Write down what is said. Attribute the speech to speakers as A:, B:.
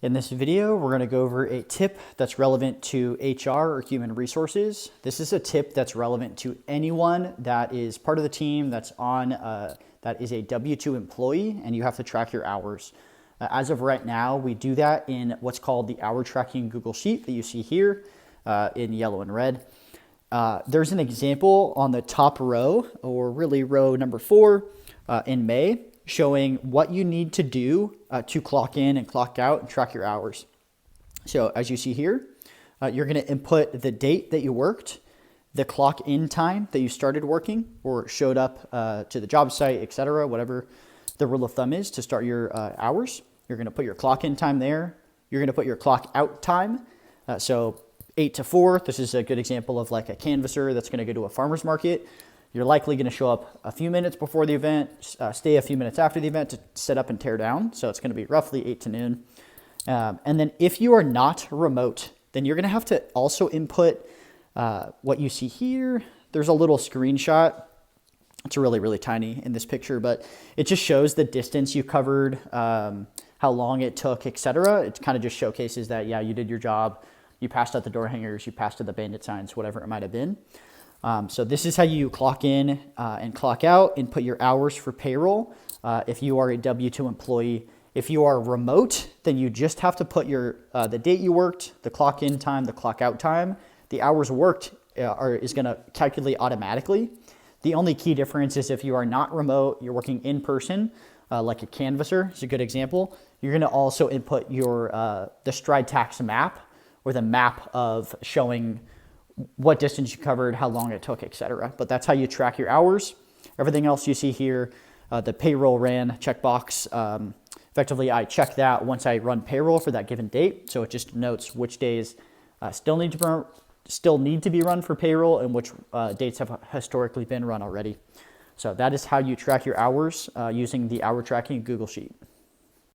A: In this video, we're going to go over a tip that's relevant to HR or human resources. This is a tip that's relevant to anyone that is part of the team that's that is a W-2 employee, and you have to track your hours. As of right now, we do that in what's called the hour tracking Google Sheet that you see here in yellow and red. There's an example on the top row, or really row number 4 in May, showing what you need to do to clock in and clock out and track your hours. So as you see here, you're going to input the date that you worked, the clock in time that you started working or showed up to the job site, etc., whatever the rule of thumb is to start your hours. You're going to put your clock in time there. You're going to put your clock out time. So 8 to 4, this is a good example of like a canvasser that's going to go to a farmer's market. You're likely going to show up a few minutes before the event, stay a few minutes after the event to set up and tear down. So it's going to be roughly 8 to noon. And then if you are not remote, then you're going to have to also input what you see here. There's a little screenshot. It's really, really tiny in this picture, but it just shows the distance you covered, how long it took, etc. It kind of just showcases that, yeah, you did your job. You passed out the door hangers, you passed out the bandit signs, whatever it might have been. So this is how you clock in and clock out and put your hours for payroll. If you are a W-2 employee, if you are remote, then you just have to put your the date you worked, the clock in time, the clock out time. The hours worked is going to calculate automatically. The only key difference is if you are not remote, you're working in person, like a canvasser is a good example. You're going to also input your the stride tax map, or the map of showing what distance you covered, how long it took, etc. But that's how you track your hours. Everything else you see here, the payroll ran checkbox. Effectively, I check that once I run payroll for that given date. So it just notes which days still need to be run for payroll and which dates have historically been run already. So that is how you track your hours using the hour tracking Google Sheet.